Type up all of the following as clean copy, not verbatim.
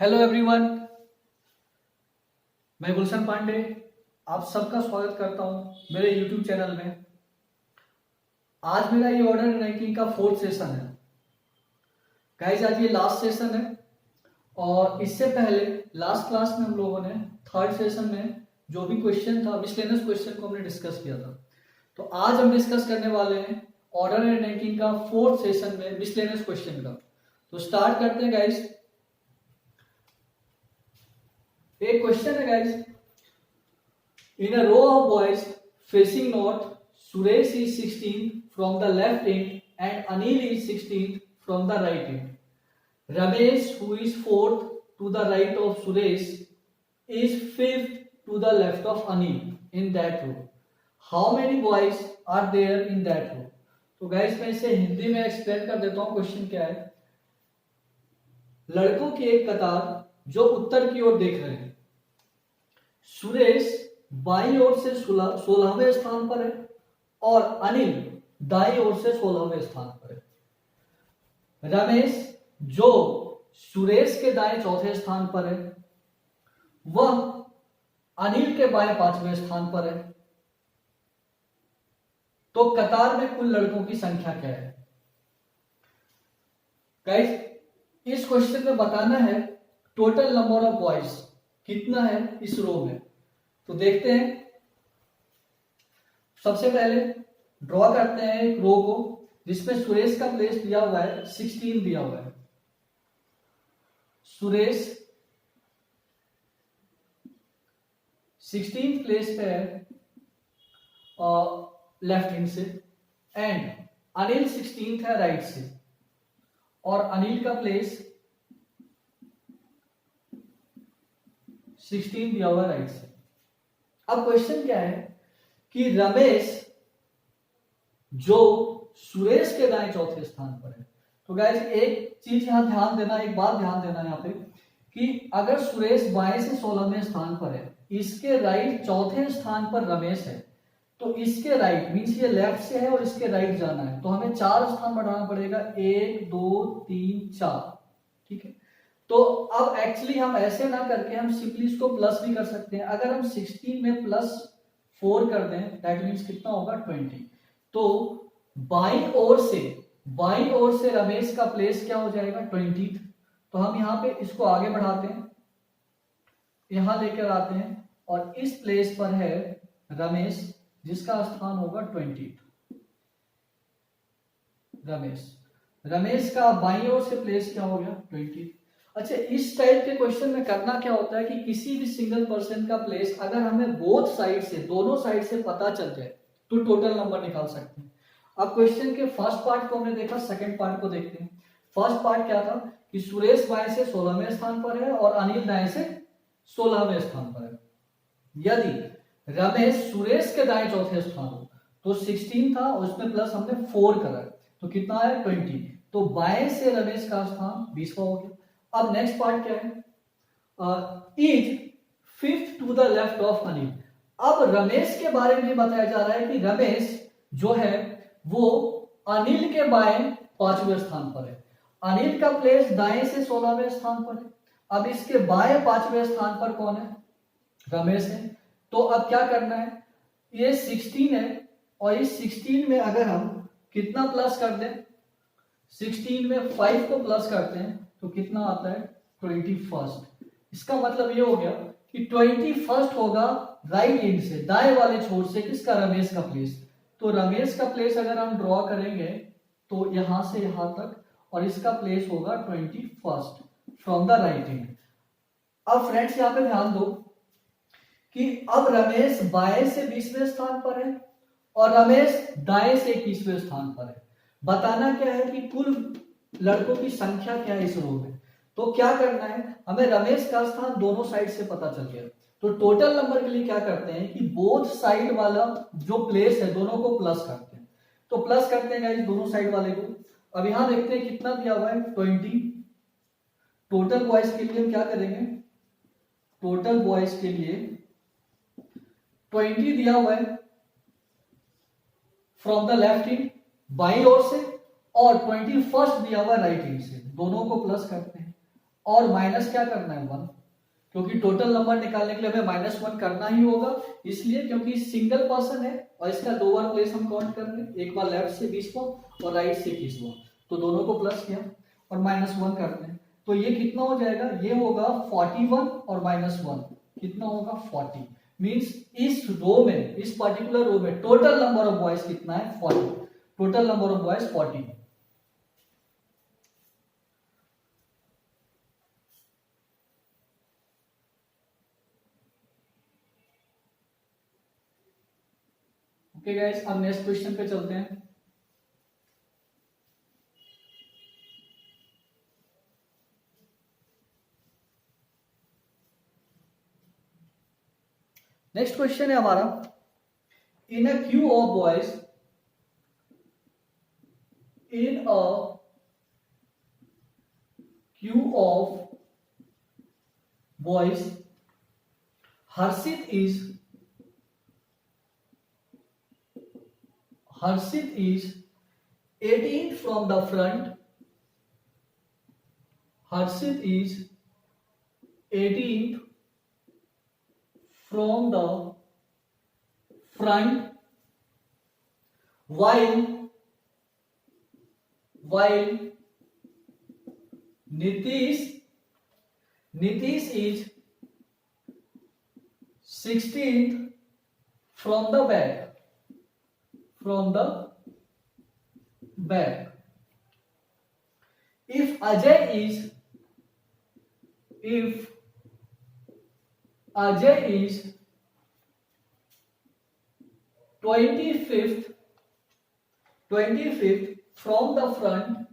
Hello everyone, मैं गुलशन पांडे आप सबका स्वागत करता हूं मेरे यूट्यूब चैनल में। आज मेरा ये ऑर्डर रैंकिंग का 4th सेशन है। गाइस आज ये लास्ट सेशन है और इससे पहले लास्ट क्लास में हम लोगों ने 3rd सेशन में जो भी क्वेश्चन था मिसलेनियस क्वेश्चन को हमने डिस्कस किया था। तो आज हम डिस्कस करने वाले हैं ऑर्डर एंड रैंकिंग का 4th सेशन में मिसलेनियस क्वेश्चन का। तो स्टार्ट करते हैं गाइस। एक क्वेश्चन है guys, in a row of boys facing north, Suresh is 16 from the left end and Anil is 16 from the right end. Ramesh who is 4th to the right of Suresh is 5th to the left of Anil in that row. How many boys are there in that row. तो guys मैं इसे हिंदी में explain कर देता हूं। Question क्या है, लड़कों की एक कतार जो उत्तर की ओर देख रहे हैं। सुरेश बाईं ओर से 16वें स्थान पर है और अनिल दाईं ओर से 16वें स्थान पर है। रमेश जो सुरेश के दाएं 4थे स्थान पर है, वह अनिल के बाएं 5वें स्थान पर है। तो कतार में कुल लड़कों की संख्या क्या है। गाइस इस क्वेश्चन में बताना है टोटल नंबर ऑफ बॉयज कितना है इस रो में। तो देखते हैं, सबसे पहले ड्रॉ करते हैं एक रो को जिसमें सुरेश का प्लेस दिया हुआ है 16 दिया हुआ है। सुरेश 16 प्लेस पे है लेफ्ट हैंड से एंड अनिल 16th है राइट से और अनिल का प्लेस 16 दिया हुआ राइट से। अब क्वेश्चन क्या है कि रमेश जो सुरेश के दाएं 4थे स्थान पर है। तो गाइस एक चीज यहां ध्यान देना, एक बात ध्यान देना यहां पे कि अगर सुरेश बाएं से 16वें स्थान पर है, इसके राइट 4थे स्थान पर रमेश है, तो इसके राइट मींस ये लेफ्ट से है और इसके राइट जाना है, तो हमें 4 स्थान बढ़ाना पड़ेगा, 1 2 3 4। ठीक है, तो अब एक्चुअली हम ऐसे ना करके हम सिंपली इसको प्लस भी कर सकते हैं। अगर हम 16 में +4 कर दें दैट मींस कितना होगा 20। तो बाईं ओर से रमेश का प्लेस क्या हो जाएगा 20th। तो हम यहां पे इसको आगे बढ़ाते हैं, यहां लेकर आते हैं और इस प्लेस पर है रमेश जिसका स्थान होगा 20th। रमेश का बाईं ओर से प्लेस क्या हो गया 20th। अच्छा, इस टाइप के क्वेश्चन में करना क्या होता है कि किसी भी सिंगल पर्सन का प्लेस अगर हमें बोथ साइड से, दोनों साइड से पता चल जाए तो टोटल नंबर निकाल सकते हैं। अब क्वेश्चन के फर्स्ट पार्ट को हमने देखा, सेकंड पार्ट को देखते हैं। फर्स्ट पार्ट क्या था कि सुरेश बाएं से 16वें स्थान पर है और अनिल दाएं से 16वें स्थान पर है। यदि रमेश सुरेश के दाएं 4थे स्थान हो तो 16 था और उसमें प्लस हमने 4 करा, तो कितना है 20। तो बाएं से रमेश का स्थान 20वां हो गया। अब नेक्स्ट पार्ट क्या है, is 5th to the left of Anil. अब रमेश के बारे में बताया जा रहा है कि रमेश जो है वो अनिल के बाएं 5वें स्थान पर है। अनिल का प्लेस दाएं से 16वें स्थान पर है। अब इसके बाएं 5वें स्थान पर कौन है, रमेश है। तो अब क्या करना है, ये 16 है और इस 16 में अगर हम कितना प्लस कर दें, 16 में 5 को प्लस करते हैं तो कितना आता है 21st। इसका मतलब ये हो गया कि 21st होगा राइट एंड से, दाएं वाले छोर से किसका, रमेश का प्लेस। तो रमेश का प्लेस अगर हम ड्रॉ करेंगे तो यहां से यहां तक और इसका प्लेस होगा 21st from the right and. अब फ्रेंड्स यहां पे ध्यान दो कि अब रमेश बाएं से 20वें स्थान पर है और रमेश दाएं से 21वें स्थान पर है। बताना क्या है कि कुल लड़कों की संख्या क्या है इस रो में। तो क्या करना है, हमें रमेश का स्थान दोनों साइड से पता चल गया। तो टोटल नंबर के लिए क्या करते हैं कि बोथ साइड वाला जो प्लेस है दोनों को प्लस करते हैं। तो प्लस करते हैं गाइस दोनों साइड वाले को। अब यहां देखते हैं कितना दिया हुआ है 20। टोटल बॉयज के लिए हम क्या करेंगे, टोटल बॉयज के लिए 20 दिया हुआ है फ्रॉम द लेफ्ट हैंड बाईं ओर से और 21st दिया हुआ राइट हैंड से, दोनों को प्लस करते हैं और माइनस क्या करना है 1, क्योंकि टोटल नंबर निकालने के लिए हमें -1 करना ही होगा, इसलिए क्योंकि सिंगल पर्सन है और इसका 2 बार प्लेस हम काउंट कर रहे हैं, एक बार लेफ्ट से 20वां और राइट से 21वां, तो दोनों को प्लस किया और -1 करते हैं, तो ये कितना हो जाएगा, ये होगा 41 और -1 कितना होगा 40। मींस इस रो में, इस पर्टिकुलर रो में टोटल नंबर ऑफ बॉयज कितना है 40, total number of boys 40। Okay guys, अब नेक्स्ट क्वेश्चन पे चलते हैं। नेक्स्ट क्वेश्चन है हमारा, in a queue of boys, in a queue of boys Harshit is 18th from the front. Harshit is 18th from the front, while Nitish is 16th from the back. If Ajay is 25th from the front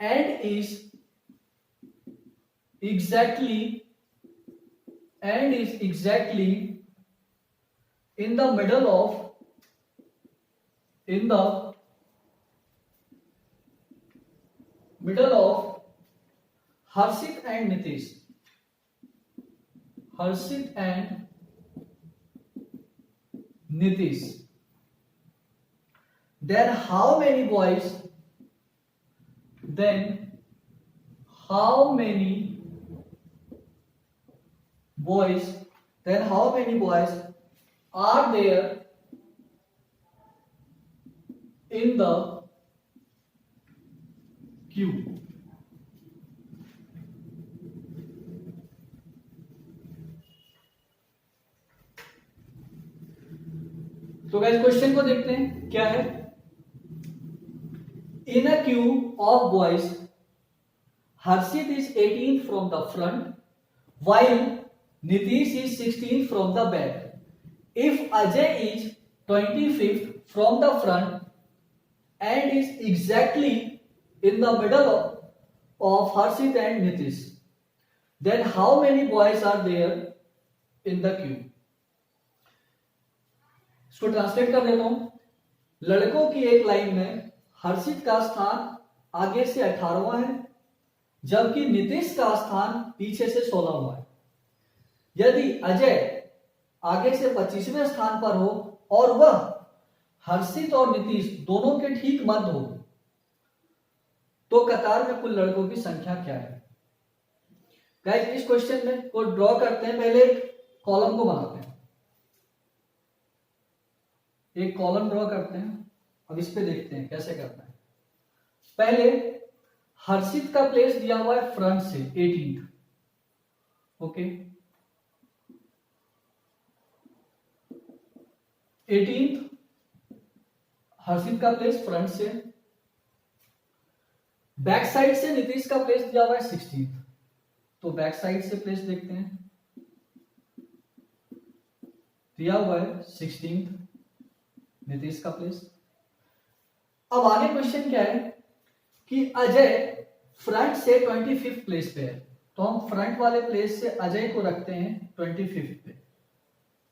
and is exactly in the middle of Harshit and Nitish, then how many boys are there in the queue? तो guys question को देखते हैं क्या है। In a queue of boys Harshit is 18th from the front, while Nitish is 16th from the back. If Ajay is 25th from the front and is exactly in the middle of Harshit and Nitish, then how many boys are there in the queue? इसको translate कर देता हूं। लड़कों की एक line में हर्षित का स्थान आगे से 18वां है, जबकि नीतीश का स्थान पीछे से 16वां है। यदि अजय आगे से 25वें स्थान पर हो और वह हर्षित और नीतीश दोनों के ठीक मध्य हो, तो कतार में कुल लड़कों की संख्या क्या है? गाइस इस क्वेश्चन में को ड्रॉ करते हैं। पहले एक कॉलम को बनाते हैं, एक कॉलम ड्रॉ करते हैं। अब इस पे देखते हैं कैसे करना है। पहले हर्षित का प्लेस दिया हुआ है फ्रंट से 18th, ओके 18th हर्षित का प्लेस फ्रंट से। बैक साइड से नीतीश का प्लेस दिया हुआ है 16th, तो बैक साइड से प्लेस देखते हैं। दिया हुआ है 16th नीतीश का प्लेस। अब आगे क्वेश्चन क्या है कि अजय फ्रंट से 25th प्लेस पे है, तो हम फ्रंट वाले प्लेस से अजय को रखते हैं 25th पे।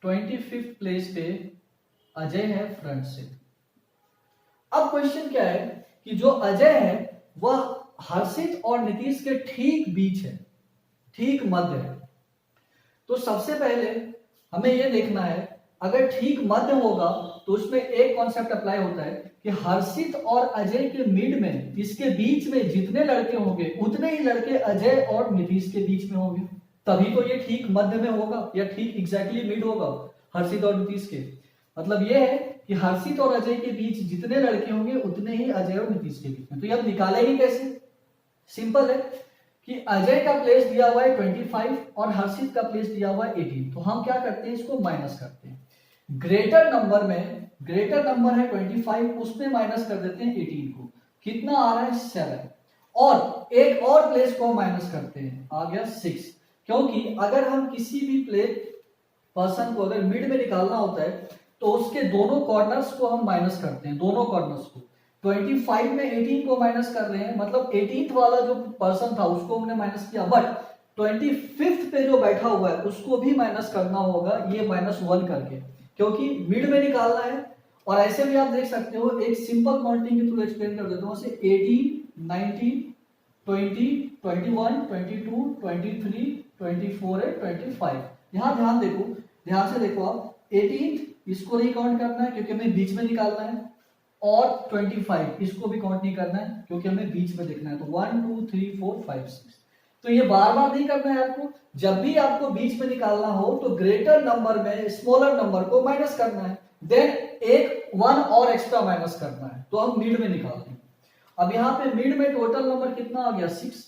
25th प्लेस पे अजय है फ्रंट से। अब क्वेश्चन क्या है कि जो अजय है वह हर्षित और नीतीश के ठीक बीच है, ठीक मध्य है। तो सबसे पहले हमें यह देखना है, अगर ठीक मध्य होगा तो उसमें एक कॉन्सेप्ट अप्लाई होता है कि कि हर्षित और अजय के मिड में, इसके बीच में जितने लड़के होंगे उतने ही लड़के अजय और नीतीश के बीच में होंगे, तभी तो ये ठीक मध्य में होगा या ठीक एग्जैक्टली मिड होगा हर्षित और नीतीश के। मतलब ये है कि हर्षित और अजय के बीच जितने लड़के होंगे उतने ही अजय और नीतीश के बीच में। तो ये अब निकालेंगे कैसे? सिंपल है कि अजय का प्लेस दिया हुआ है 25 और हर्षित का प्लेस दिया हुआ है 18। तो हम क्या करते हैं, इसको माइनस करते हैं। ग्रेटर नंबर है 25, उसमें माइनस कर देते हैं 18 को। कितना आ रहा है? 7। और एक और प्लेस को माइनस करते हैं, आ गया 6। क्योंकि अगर हम किसी भी पर्सन को अगर मिड में निकालना होता है तो उसके दोनों कॉर्नर्स को हम माइनस करते हैं, दोनों कॉर्नर्स को। 25 में 18 को माइनस कर रहे हैं, मतलब 18th वाला जो पर्सन था उसको हमने माइनस किया, बट 25th पे जो बैठा हुआ है उसको भी माइनस करना होगा, ये -1 करके, क्योंकि मिड में निकालना है। और ऐसे भी आप देख सकते हो, एक सिंपल काउंटिंग के थ्रू एक्सप्लेन कर देता हूं। 18, 19, 20, 21, 22, 23, 24 है 25। यहां ध्यान देखो, ध्यान से देखो आप, 18 इसको नहीं काउंट करना है क्योंकि हमें बीच में निकालना है, और 25 इसको भी काउंट नहीं करना है क्योंकि हमें बीच में देखना है। तो 1 2 3 4 5 6, तो ये बार बार नहीं करना है आपको। जब भी आपको बीच में निकालना हो तो ग्रेटर नंबर में स्मॉलर नंबर को माइनस करना है, देन एक 1 और एक्स्ट्रा माइनस करना है, तो हम मिड में निकालते हैं। अब यहाँ पे मिड में टोटल नंबर कितना आ गया? 6।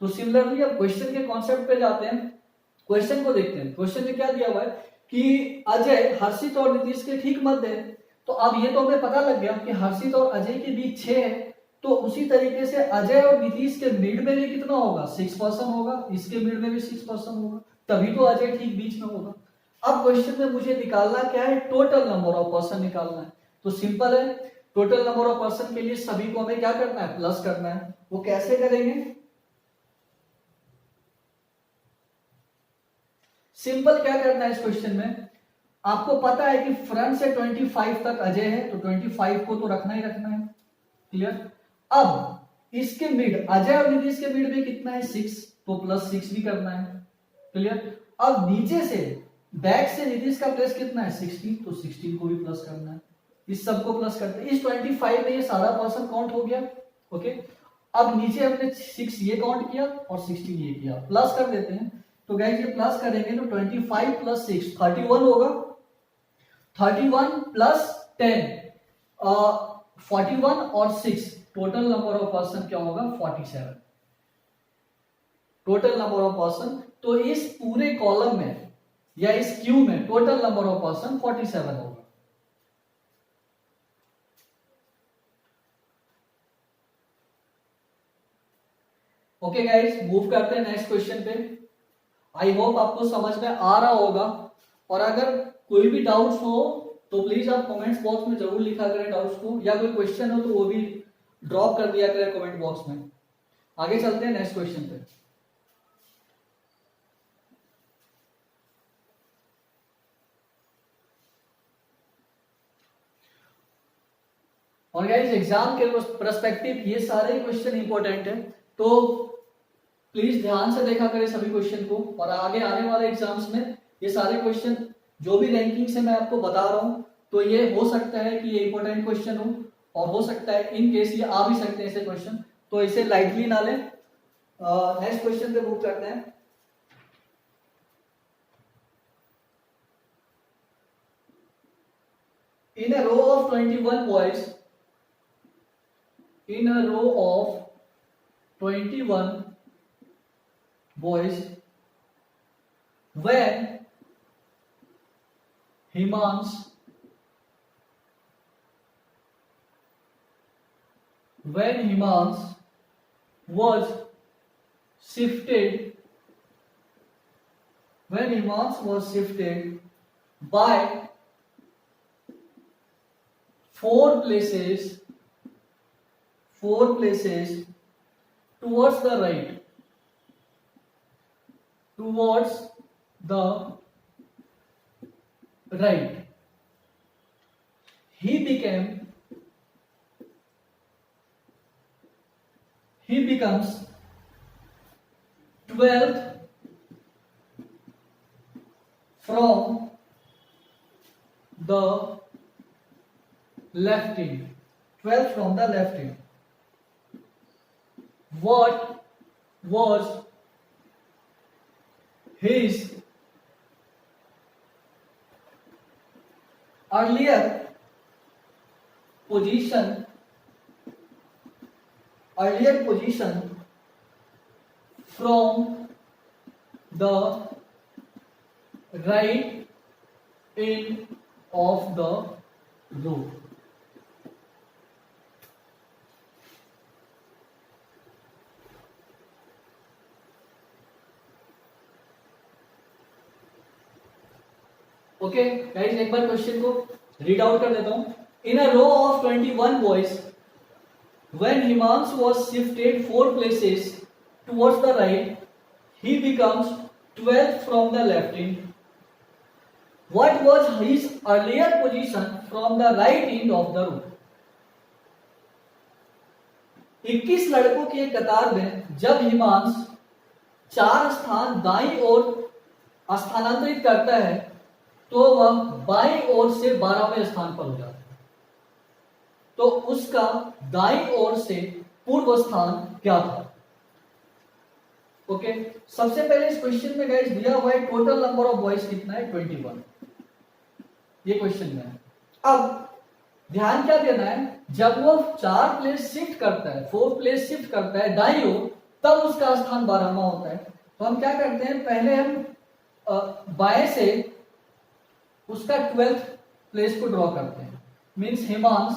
तो सिमिलरली अब क्वेश्चन के कॉन्सेप्ट पे जाते हैं, क्वेश्चन को देखते हैं। क्वेश्चन में क्या दिया हुआ है कि अजय हर्षित और नीतीश के ठीक मध्य है। तो अब ये तो हमें पता लग गया कि हर्षित और अजय के बीच 6 है, तो उसी तरीके से अजय और नीतीश के मिड में भी कितना होगा? 6% होगा, इसके मिड में भी 6% होगा, तभी तो अजय ठीक बीच में होगा। अब क्वेश्चन में मुझे निकालना क्या है? टोटल नंबर ऑफ पर्सन निकालना है। तो सिंपल है, टोटल नंबर ऑफ पर्सन के लिए सभी को हमें क्या करना है? प्लस करना है। वो कैसे करेंगे? सिंपल क्या करना है इस क्वेश्चन में, आपको पता है कि फ्रंट से 25 तक अजय है, तो 25 को तो रखना ही रखना है। क्लियर? अब इसके मिड, अजय और नीतीश के मिड में कितना है? 6, तो +6 भी करना है। क्लियर? अब नीचे से बैक से नीतीश का प्लस कितना है? 16, तो 16 को भी प्लस करना है। इस सबको प्लस करते हैं। इस 25 में ये सारा पर्सन काउंट हो गया। ओके, अब नीचे हमने 6 ये काउंट किया और 16 ये किया, प्लस कर देते हैं। तो गाइस ये प्लस करेंगे तो 25 + 6 31 होगा। 31 + 10 41 और 6, टोटल नंबर ऑफ पर्सन क्या होगा? 47। टोटल नंबर ऑफ पर्सन, तो इस पूरे कॉलम में या इस क्यू में टोटल नंबर ऑफ पर्सन 47 होगा। ओके गाइस, मूव करते हैं नेक्स्ट क्वेश्चन पे। आई होप आपको समझ में आ रहा होगा, और अगर कोई भी डाउट्स हो तो प्लीज आप कमेंट्स बॉक्स में जरूर लिखा करें डाउट्स को, या कोई क्वेश्चन हो तो वो भी ड्रॉप कर दिया करें कमेंट बॉक्स में। आगे चलते हैं नेक्स्ट क्वेश्चन पे। और गाइस एग्जाम के पर्सपेक्टिव ये सारे क्वेश्चन इंपॉर्टेंट है, तो प्लीज ध्यान से देखा करें सभी क्वेश्चन को। और आगे आने वाले एग्जाम्स में ये सारे क्वेश्चन जो भी रैंकिंग से मैं आपको बता रहा हूं, तो ये हो सकता है कि ये इंपॉर्टेंट क्वेश्चन हो, और हो सकता है इन केस ये आ भी सकते हैं ऐसे क्वेश्चन, तो इसे लाइटली ना लें। नेक्स्ट क्वेश्चन पे मूव करते हैं। In a row of 21 boys, in a row of 21 boys, when Himans was shifted, by 4 places towards the right, he becomes 12th from the left end. 12 from the left end. What was his earlier position from the right end of the row? Okay guys, एक बार question को read out कर देता हूं. In a row of 21 boys, when Himanshu was shifted 4 places towards the right, he becomes 12th from the left end. What was his earlier position from the right end of the row? 21 लड़कों की एक कतार में जब हिमांश 4 स्थान दाईं ओर स्थानांतरित करता है तो वह बाईं ओर से 12वें स्थान पर हो जाता है. तो उसका दाईं ओर से पूर्व स्थान क्या था? ओके, सबसे पहले इस क्वेश्चन में गाइस दिया हुआ है टोटल नंबर ऑफ बॉयज कितना है, 21. ये क्वेश्चन में है. अब ध्यान क्या देना है, जब वो 4 प्लेस शिफ्ट करता है, 4 प्लेस शिफ्ट करता है दाईं ओर, तब उसका स्थान 12वां होता है. तो हम क्या करते हैं, पहले हम बाएं से उसका 12th प्लेस को ड्रॉ करते हैं. मींस हिमांश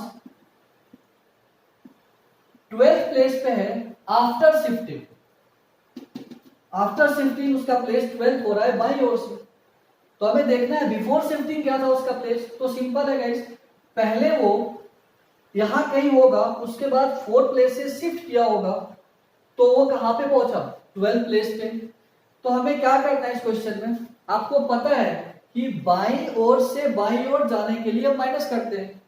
12th प्लेस पे है आफ्टर शिफ्टिंग. आफ्टर शिफ्टिंग उसका प्लेस 12th हो रहा है बाईं ओर से. तो हमें देखना है बिफोर शिफ्टिंग क्या था उसका प्लेस. तो सिंपल है गाइस, पहले वो यहां कहीं होगा, उसके बाद 4 प्लेस से शिफ्ट किया होगा, तो वो कहां पे पहुंचा, 12th प्लेस पे. तो हमें क्या करना है इस क्वेश्चन में, आपको पता है कि बाईं ओर से बाईं ओर जाने के लिए हम माइनस करते हैं.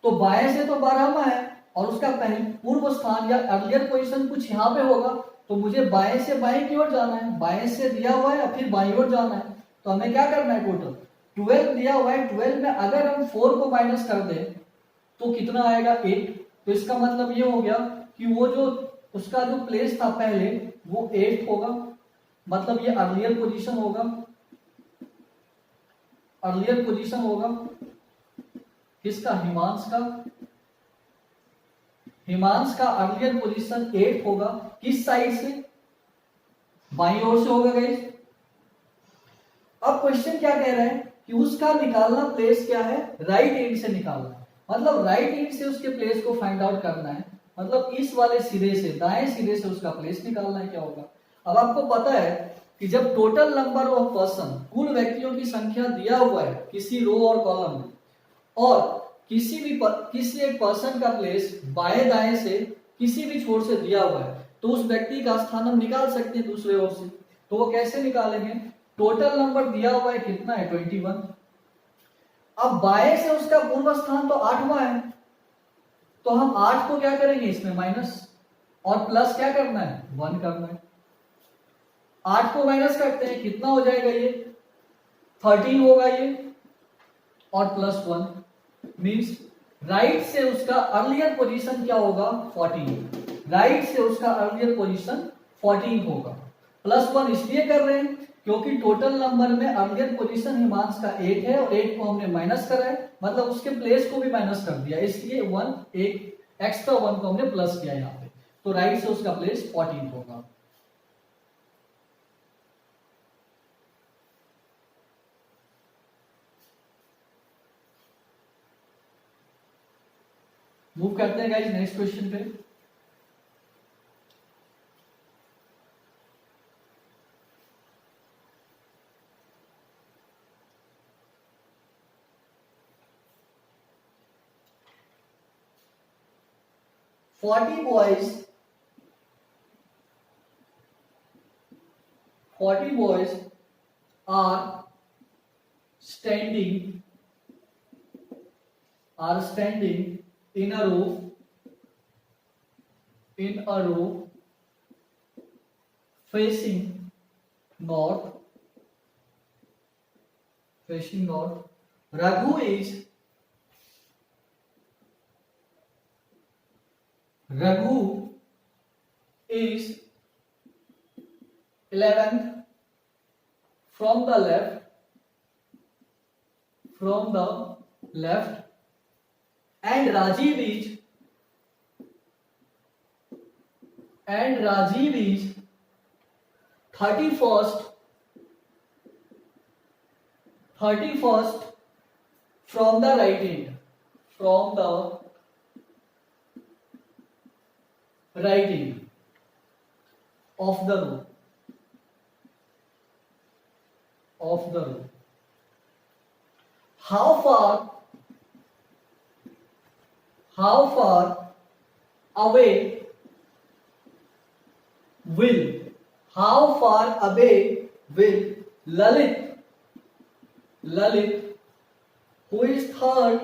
तो बाएं से तो 12वां है और उसका पहले पूर्व स्थान या अर्लियर पोजीशन कुछ यहां पे होगा, तो मुझे बाएं से बाएं की ओर जाना है. बाएं से दिया हुआ है फिर बाईं ओर जाना है. तो हमें क्या करना है, टोटल 12 दिया हुआ है, 12 में अगर हम 4 को माइनस कर दें तो कितना आएगा, 8. तो इसका मतलब ये हो गया कि वो जो उसका जो प्लेस था पहले वो 8 होगा. मतलब ये अर्लियर पोजीशन होगा. अर्लियर पोजीशन होगा किसका, हिमांश का. हिमांश का अर्लियर पोजीशन 8 होगा. किस साइड से, बाईं ओर से होगा गाइस. अब क्वेश्चन क्या कह रहा है कि उसका निकालना प्लेस क्या है, राइट एंड से निकालना. मतलब राइट एंड से उसके प्लेस को फाइंड आउट करना है. मतलब इस वाले सिरे से, दाएं सिरे से उसका प्लेस निकालना है. क्या होगा, अब आपको पता है कि जब टोटल नंबर ऑफ पर्सन, कुल व्यक्तियों की संख्या दिया हुआ है किसी रो और कॉलम में, और किसी एक पर्सन का प्लेस बाएं दाएं से किसी भी छोर से दिया हुआ है, तो उस व्यक्ति का स्थान हम निकाल सकते हैं दूसरे ओर से. तो वो कैसे निकालेंगे, टोटल नंबर दिया हुआ है कितना है, 21. अब बाएं से उसका पूर्व स्थान तो 8वां है, तो हम 8 को क्या करेंगे, इसमें माइनस और प्लस क्या करना है, 1 करना है. 8 को माइनस करते हैं, कितना हो जाएगा, ये 13 होगा ये, और प्लस 1. मींस राइट से उसका अर्लियर पोजीशन क्या होगा, 14. राइट से उसका अर्लियर पोजीशन 14 होगा. प्लस 1 इसलिए कर रहे हैं क्योंकि टोटल नंबर में अर्लियर पोजीशन हिमांश का 8 है और 8 को हमने माइनस करा है, मतलब उसके प्लेस को भी माइनस कर दिया, इसलिए 1 एक एक्स्ट्रा 1 को हमने प्लस किया यहाँ पे. तो राइट से उसका प्लेस 14 होगा. मूव करते हैं गाइस नेक्स्ट क्वेश्चन पे. Forty boys are standing in a row facing north. Raghu is Raghu is 11th from the left and Rajiv is 31st from the right end, of the row. How far away will Lalit, who is third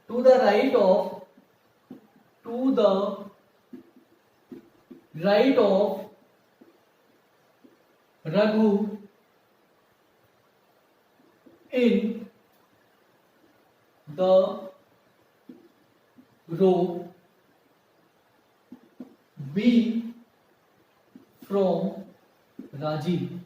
to the right of Raghu in the row B from Rajiv?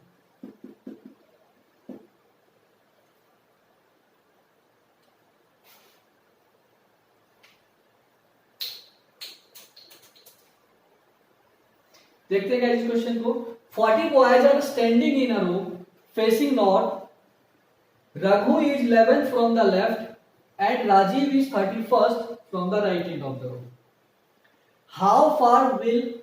देखते हैं इस question को। 40 boys are standing in a row facing north. Raghu is 11th from the left and Rajiv is 31st from the right end of the row. How far away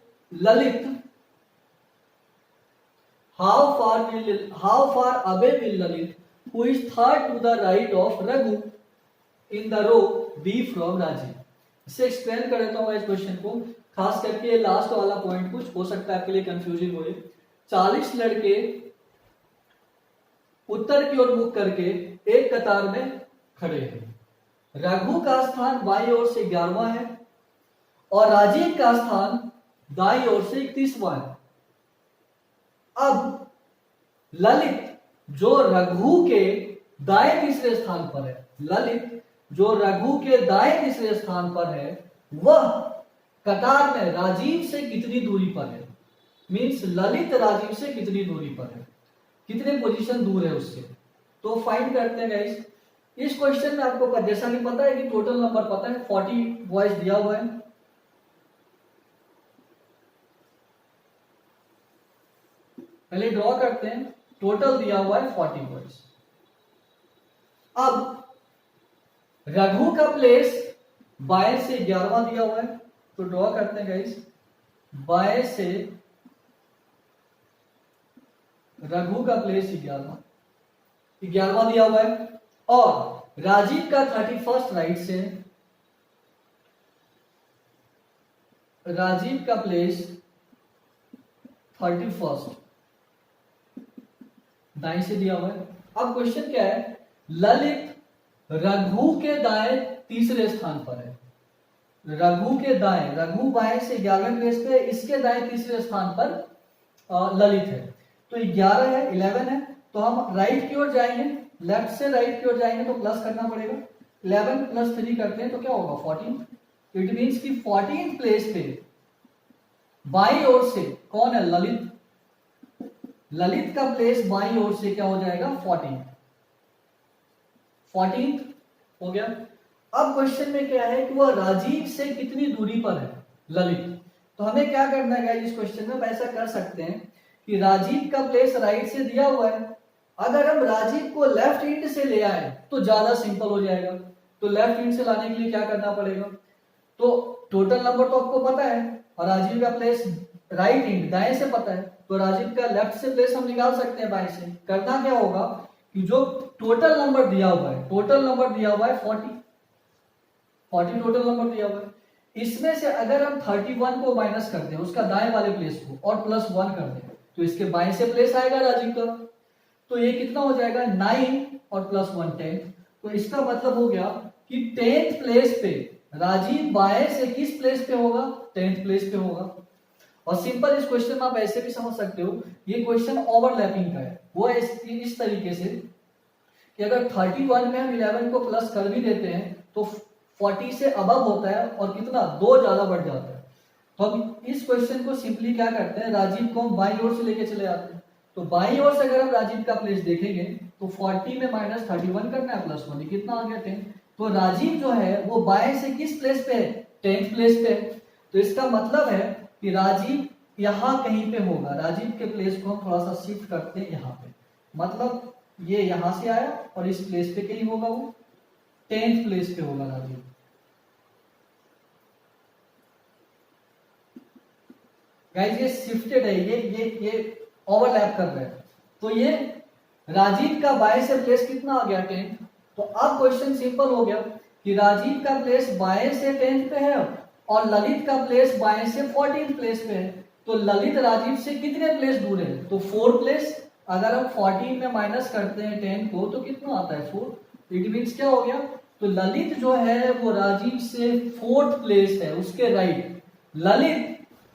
will Lalit, who is third to the right of Raghu in the row B from Rajiv? इसे explain कर देता हूँ इस question को, खास करके ये last वाला पॉइंट कुछ हो सकता है आपके लिए कंफ्यूजिंग हो। 40 लड़के उत्तर की ओर मुख करके एक कतार में खड़े हैं। रघु का स्थान बाईं ओर से 11वां है और राजीव का स्थान दाईं ओर से 31वां है। अब ललित जो रघु के दाएं तीसरे स्थान पर है, वह कतार में राजीव से कितनी दूरी पर है? मींस ललित राजीव से कितनी दूरी पर है, कितने पोजीशन दूर है उससे। तो फाइंड करते हैं गाइस। इस क्वेश्चन में आपको जैसा कि पता है कि टोटल नंबर पता है, 40 बॉयज दिया हुआ है। पहले ड्रॉ करते हैं, टोटल दिया हुआ है 40 बॉयज। अब रघु का प्लेस बाएं से 11वां दिया हुआ है, तो ड्रॉ करते हैं गाइस। बाएं से रघु का प्लेस 11वां दिया हुआ है और राजीव का 31st राइट से, राजीव का प्लेस 31st दाएं से दिया हुआ है। अब क्वेश्चन क्या है? ललित रघु के दाएं तीसरे स्थान पर है। रघु बाएं से 11वें प्लेस पे, इसके दाएं तीसरे स्थान पर ललित है। तो 11 है, 11 है, तो हम राइट की ओर जाएंगे, लेफ्ट से राइट की ओर जाएंगे तो प्लस करना पड़ेगा। 11 + 3 करते हैं तो क्या होगा? 14। इट मींस कि 14th प्लेस पे बाईं ओर से कौन है? ललित। ललित का प्लेस बाईं ओर से क्या हो जाएगा? 14th हो गया। अब क्वेश्चन में क्या है कि वह राजीव से कितनी दूरी पर है? ललित। तो हमें क्या करना है इस क्वेश्चन में? ऐसा कर सकते हैं कि राजीव का प्लेस राइट से दिया हुआ है, अगर हम राजीव को लेफ्ट हैंड से ले आए तो ज्यादा सिंपल हो जाएगा। तो लेफ्ट हैंड से लाने के लिए क्या करना पड़ेगा? तो टोटल नंबर तो आपको पता है और राजीव का प्लेस राइट हैंड दाएं से पता है, तो राजीव का लेफ्ट से प्लेस हम निकाल सकते हैं बाएं से। करना क्या होगा कि जो टोटल नंबर दिया हुआ है, 40 टोटल नंबर दिया हुआ है, इसमें से अगर हम 31 को माइनस कर दें उसका दाएं वाले प्लेस को और +1 कर दें तो इसके बाएं से प्लेस आएगा राजीव का। तो ये कितना हो जाएगा? 9 और +1 10। तो इसका मतलब हो गया कि 10th प्लेस पे राजीव बाएं से किस प्लेस पे होगा? 10th प्लेस पे होगा। और सिंपल इस क्वेश्चन में आप ऐसे भी समझ सकते हो, ये क्वेश्चन ओवरलैपिंग का है। वो इस तरीके से कि अगर 31 में हम 11 को प्लस कर भी देते हैं तो 40 से अबव होता है और कितना 2 ज्यादा बढ़ जाता है। तो हम इस क्वेश्चन को सिंपली क्या करते हैं, राजीव को हम बाईं ओर से लेके चले जाते हैं। तो बाईं ओर से अगर हम राजीव का प्लेस देखेंगे तो 40 में माइनस 31 करना है प्लस 1, कितना आ गया 10। तो राजीव जो है वो बाएं से किस प्लेस पे है, 10th प्लेस पे है। तो इसका मतलब है कि राजीव यहाँ कहीं पे होगा। राजीव के प्लेस को हम थोड़ा सा शिफ्ट करते हैं यहाँ पे, मतलब ये यहां से आया और इस प्लेस पे कहीं होगा, वो 10th प्लेस पे होगा राजीव। गाइस ये शिफ्टेड है, ये ओवरलैप कर रहा है। तो ये राजीव का बाएं से प्लेस कितना आ गया 10th। तो अब क्वेश्चन सिंपल हो गया कि राजीव का प्लेस बाएं से 10th पे है और ललित का प्लेस बाएं से 14th प्लेस पे है। तो ललित राजीव से कितने प्लेस दूर है, तो 4 प्लेस। अगर हम 14 में माइनस करते हैं 10 को तो कितना आता है 4। इट मीन्स क्या हो गया, तो ललित जो है वो राजीव से 4th प्लेस है, उसके right.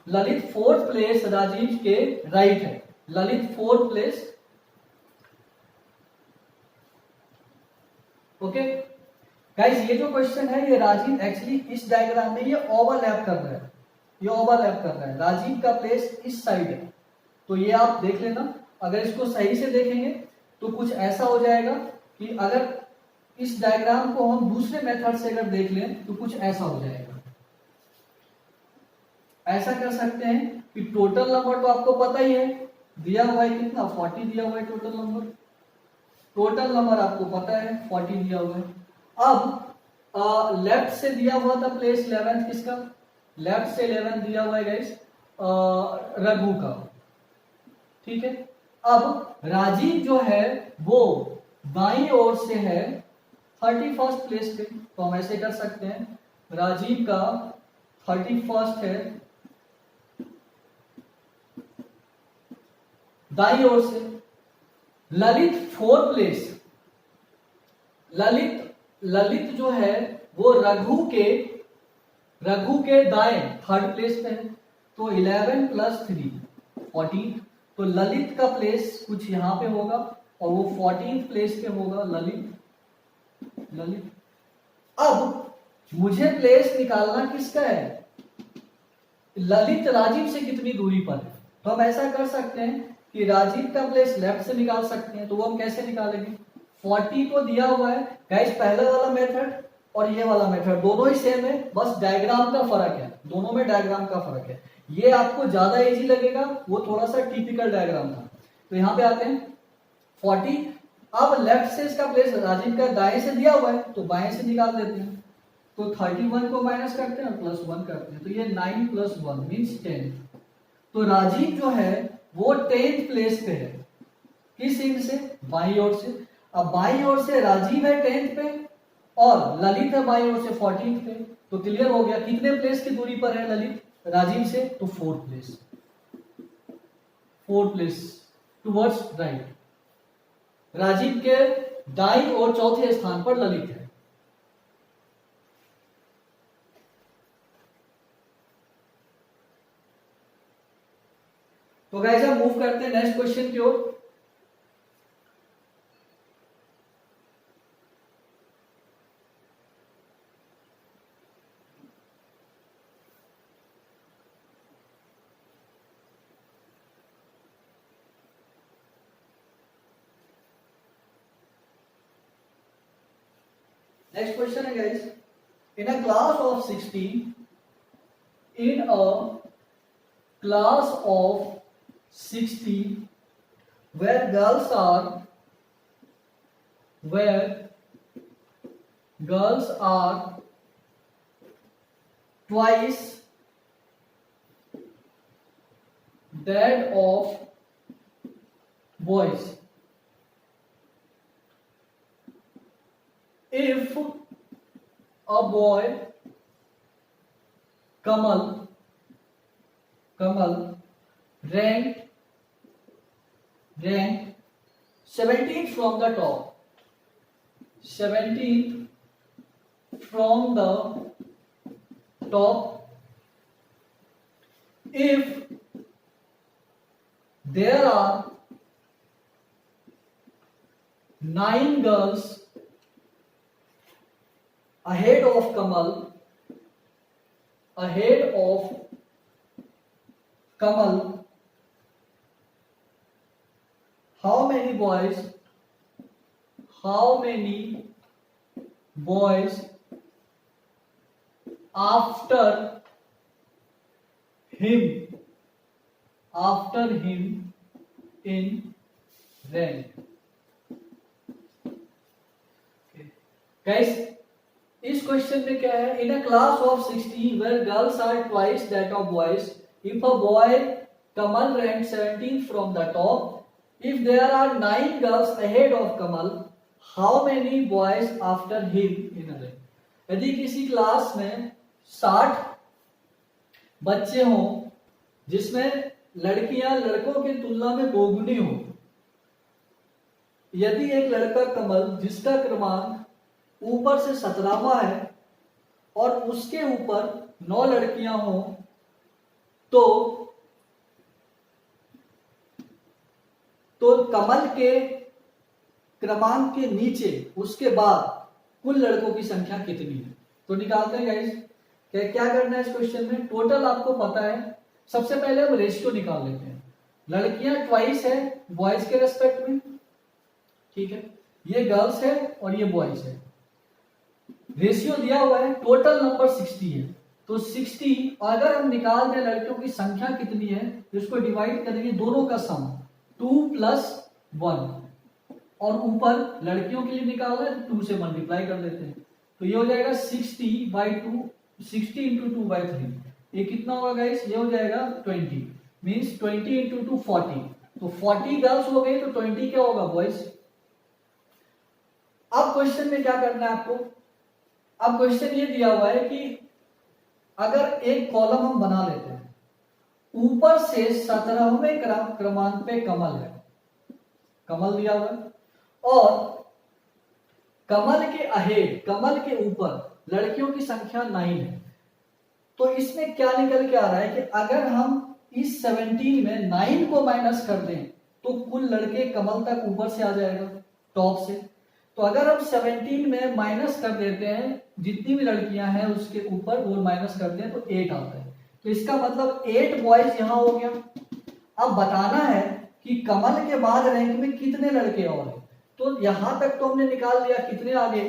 Lalit 4th place Rajiv के राइट है, Lalit 4th place. Okay guys, ये जो क्वेश्चन है ये राजीव एक्चुअली इस डायग्राम में ये ओवरलैप कर रहा है, ये ओवरलैप कर रहा है। राजीव का प्लेस इस साइड है, तो ये आप देख लेना। अगर इसको सही से देखेंगे तो कुछ ऐसा हो जाएगा कि अगर इस डायग्राम को हम दूसरे मेथड से अगर देख लें तो कुछ ऐसा हो जाएगा। ऐसा कर सकते हैं कि टोटल नंबर तो आपको पता ही है, दिया हुआ है कितना 40 दिया हुआ है टोटल नंबर। टोटल नंबर आपको पता है 40 दिया हुआ है। अब लेफ्ट से दिया हुआ था प्लेस 11th किसका, लेफ्ट से 11 दिया हुआ है गाइस रघु का, ठीक है। अब राजीव जो है वो बाईं ओर से है 31st प्लेस पे, तो हम ऐसे कर सकते हैं राजीव का 31st है दाईं ओर से। ललित 4th प्लेस, ललित जो है वो रघु के दाएं 3rd प्लेस पे है। तो 11 + 3 14। तो ललित का प्लेस कुछ यहां पे होगा और वो 14th प्लेस पे होगा ललित। अब मुझे प्लेस निकालना किसका है, ललित राजीव से कितनी दूरी पर है। तो हम ऐसा कर सकते हैं कि राजीव का प्लेस लेफ्ट से निकाल सकते हैं। तो वो हम कैसे निकालेंगे, 40 को दिया हुआ है गाइस, पहले वाला मेथड और ये वाला मेथड दोनों ही सेम है, बस डायग्राम का फर्क है, दोनों में डायग्राम का फर्क है। ये आपको ज्यादा इजी लगेगा, वो थोड़ा सा टिपिकल डायग्राम था। तो यहाँ पे आते हैं 40। अब लेफ्ट से इसका प्लेस राजीव का दाएं से दिया हुआ है तो बाएं से निकाल देते हैं। तो 31 को माइनस करते हैं और +1 करते हैं, तो ये 9 + 1 मीन्स 10। तो राजीव जो है वो 10th प्लेस पे है, किस एंड से, बाईं ओर से। अब बाईं ओर से राजीव है 10th पे और ललित है बाईं ओर से 14th पे। तो क्लियर हो गया कितने प्लेस की दूरी पर है ललित राजीव से, तो 4th place towards right. Rajiv के दाईं और चौथे स्थान पर ललित है। तो गाइस हम मूव करते हैं नेक्स्ट क्वेश्चन की ओर। नेक्स्ट क्वेश्चन है guys, in a class of 16, in a class of 60 where girls are twice that of boys. If a boy Kamal ranked 17th from the top, 17th from the top, if there are 9 girls ahead of Kamal, how many boys after him in rank? Guys, इस question में क्या है? In a class of 60 where girls are twice that of boys, if a boy Kamal ranked 17 from the top, if there are 9 girls ahead of Kamal, how many boys after him in a rank? यदि किसी class में 60 बच्चे हों जिसमें लड़कियां लड़कों की तुलना में दोगुनी हो, यदि एक लड़का कमल जिसका क्रमांक ऊपर से 17वां है और उसके ऊपर 9 लड़कियां हो, तो कमल के क्रमांक के नीचे उसके बाद कुल लड़कों की संख्या कितनी है? तो निकालते हैं गाइस। क्या करना है इस क्वेश्चन में? टोटल आपको पता है। सबसे पहले हम रेशियो निकाल लेते हैं। लड़कियां ट्वाइस है बॉयज के रेस्पेक्ट में, ठीक है, ये गर्ल्स है और ये बॉयज है। रेशियो दिया हुआ है, टोटल नंबर 60 है, तो 60 अगर हम निकाल दें लड़कियों की संख्या कितनी है, इसको डिवाइड करेंगे दोनों का सम 2 + 1, और ऊपर लड़कियों के लिए निकालना है तो 2 से मल्टीप्लाई कर देते हैं, तो ये हो जाएगा 60/2, 60 × 2/3। ये कितना होगा गाइस? ये हो जाएगा 20, मींस 20 × 2 40, तो 40 गर्ल्स हो गई, तो 20 क्या होगा बॉयज। अब क्वेश्चन में क्या करना है आपको? अब क्वेश्चन ये दिया हुआ है कि अगर एक कॉलम हम बना लेते हैं, ऊपर से 17वें क्रमांक पे कमल है, कमल दिया हुआ है, और कमल के अहेड, कमल के ऊपर लड़कियों की संख्या 9 है, तो इसमें क्या निकल के आ रहा है कि अगर हम इस 17 में 9 को माइनस कर दें तो कुल लड़के कमल तक ऊपर से आ जाएगा टॉप से। तो अगर हम 17 में माइनस कर देते हैं, जितनी भी लड़कियां हैं उसके ऊपर वो माइनस करते हैं तो 8 आता है, तो इसका मतलब 8 बॉयज यहां हो गया। अब बताना है कि कमल के बाद रैंक में कितने लड़के और हैं, तो यहां तक तो हमने निकाल लिया, कितने आ गए?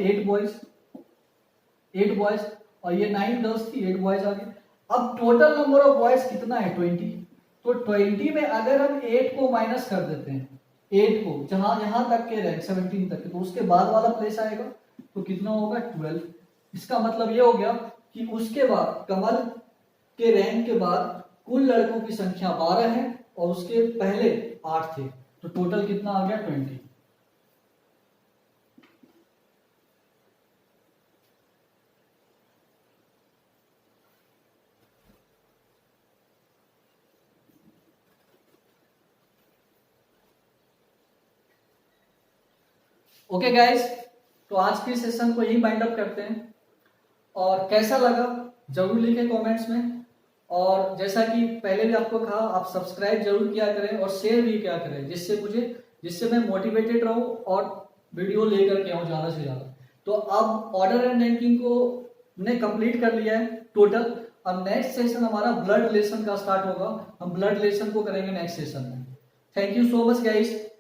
8 बॉयज, और ये 9 गर्ल्स थी, 8 बॉयज आ गए। अब टोटल नंबर ऑफ बॉयज कितना है? 20, तो 20 में अगर हम 8 को माइनस कर देते हैं, 8 को जहां यहां तक के रैंक 17 तक के, तो उसके बाद वाला प्लेस आएगा, तो कितना होगा? 12। इसका मतलब ये हो गया कि उसके बाद कमल के रैंक के बाद कुल लड़कों की संख्या 12 है और उसके पहले 8 थे, तो टोटल कितना आ गया? 20। ओके गाइस, तो आज के सेशन को यही बाइंड अप करते हैं, और कैसा लगा जरूर लिखें कमेंट्स में, और जैसा कि पहले भी आपको कहा, आप सब्सक्राइब जरूर किया करें और शेयर भी किया करें, जिससे मैं मोटिवेटेड रहूं और वीडियो लेकर के आऊं ज्यादा से ज्यादा। तो अब ऑर्डर एंड रैंकिंग को ने कंप्लीट कर लिया है टोटल। अब नेक्स्ट सेशन हमारा ब्लड रिलेशन का स्टार्ट होगा, हम ब्लड रिलेशन को करेंगे नेक्स्ट सेशन में। Thank you so much guys.